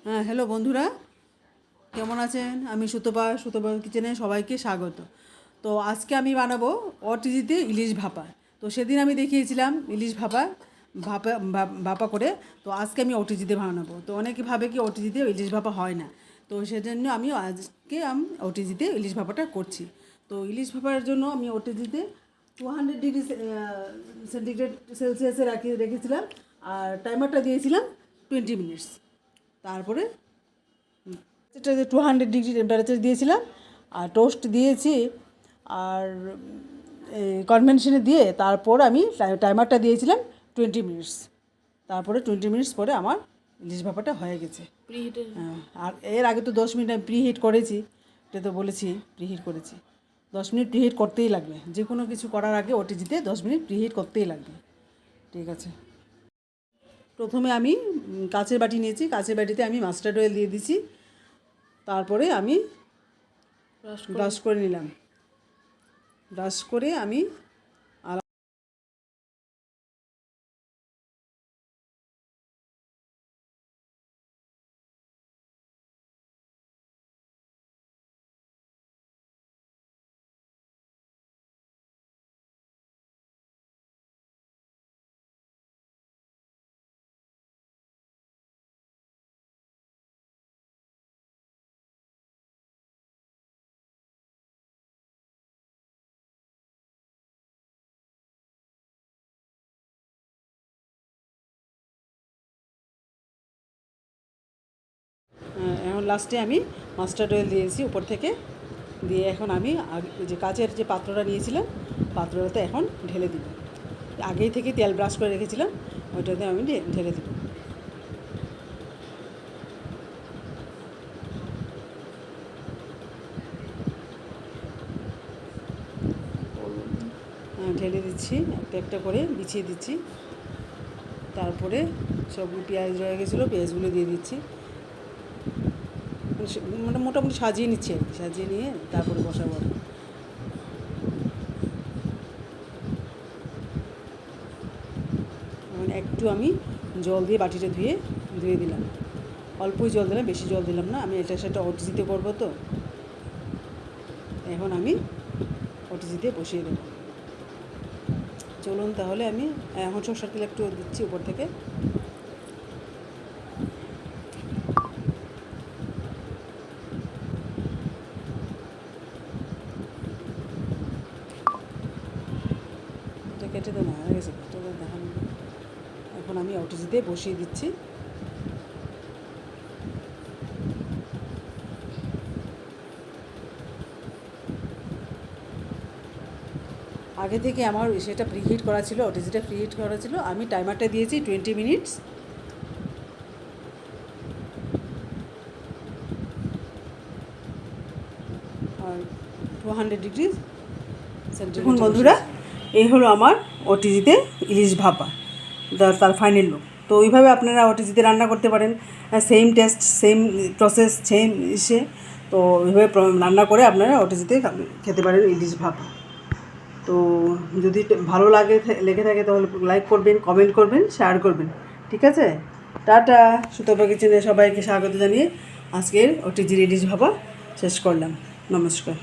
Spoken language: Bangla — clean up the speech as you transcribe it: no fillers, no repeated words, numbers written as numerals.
হ্যাঁ, হ্যালো বন্ধুরা, কেমন আছেন? আমি সুতপা কিচেনে সবাইকে স্বাগত। তো আজকে আমি বানাবো ওটিজিতে ইলিশ ভাপা। তো সেদিন আমি দেখিয়েছিলাম ইলিশ ভাপা ভাপা ভাপা করে। তো আজকে আমি ওটিজিতে বানাবো। তো অনেকে ভাবে কি ওটিজিতে ইলিশ ভাপা হয় না, তো সেজন্য আমি আজকে ওটিজিতে ইলিশ ভাপাটা করছি। তো ইলিশ ভাপার জন্য আমি ওটিজিতে 200 ডিগ্রি সেন্টিগ্রেড সেলসিয়াসে রেখেছিলাম, আর টাইমারটা দিয়েছিলাম 20 মিনিটস। তারপরে সেটা 200 ডিগ্রি টেম্পারেচার দিয়েছিলাম, আর টোস্ট দিয়েছি, আর কনভেনশনে দিয়ে তারপর আমি টাইমারটা দিয়েছিলাম 20 মিনিটস। তারপরে 20 মিনিটস পরে আমার ইলিশ ভাপাটা হয়ে গেছে। হ্যাঁ, আর এর আগে তো 10 মিনিট আমি প্রিহিট করেছি, এটা তো বলেছি প্রিহিট করেছি। 10 মিনিট প্রিহিট করতেই লাগবে, যে কোনো কিছু করার আগে ওটিজিতে 10 মিনিট প্রিহিট করতেই লাগবে। ঠিক আছে, প্রথমে আমি কাচের বাটি নিয়েছি, কাচের বাটিতে আমি মাস্টার্ড অয়েল দিয়ে দিছি। তারপরে আমি ব্রাশ করে নিলাম। ব্রাশ করে আমি এখন লাস্টে আমি মাস্টার্ড অয়েল দিয়েছি উপর থেকে, দিয়ে এখন আমি যে কাচের যে পাত্রটা নিয়েছিলাম, পাত্রটাতে এখন ঢেলে দিব। আগেই থেকে তেল ব্রাশ করে রেখেছিলাম, ওইটাতে আমি ঢেলে দিব। ঢেলে দিচ্ছি, একটা একটা করে বিছিয়ে দিচ্ছি। তারপরে সব পেঁয়াজ রয়ে গেছিলো, পেঁয়াজগুলো দিয়ে দিচ্ছি। মানে মোটামুটি সাজিয়ে নিচ্ছি আর কি, সাজিয়ে নিয়ে তারপরে বসাবো। মানে একটু আমি জল দিয়ে বাটিটা ধুয়ে দিলাম, অল্পই জল দিলাম, বেশি জল দিলাম না। আমি এটা সেটা ওটিজিতে করবো, তো এখন আমি ওটিজিতে বসিয়ে দেবো। চলুন তাহলে আমি এখন সরষের তেল একটু দিচ্ছি উপর থেকে। এটা কেটে দেবো, হয়ে গেছে, দেখান। এখন আমি ওটিজিতে বসিয়ে দিচ্ছি। আগে থেকে আমার সেটা প্রিহিট করা ছিল, ওটিজিটা প্রিহিট করা ছিল। আমি টাইমারটা দিয়েছি 20 মিনিটস। আর 200 ডিগ্রি সেন্টিগ্রেড। দেখুন বন্ধুরা, এই হলো আমার ওটিজিতে ইলিশ ভাপা, তার ফাইনাল লুক। তো ওইভাবে আপনারা ওটিজিতে রান্না করতে পারেন, same test, same process, same ইসে। তো ওইভাবে রান্না করে আপনারা ওটিজিতে খেতে পারেন ইলিশ ভাপা। তো যদি ভালো লেগে থাকে তাহলে লাইক করবেন, কমেন্ট করবেন, শেয়ার করবেন। ঠিক আছে, টাটা। সুতপা কিচেনে সবাইকে স্বাগত জানিয়ে আজকের ওটিজি ইলিশ ভাপা শেষ করলাম। নমস্কার।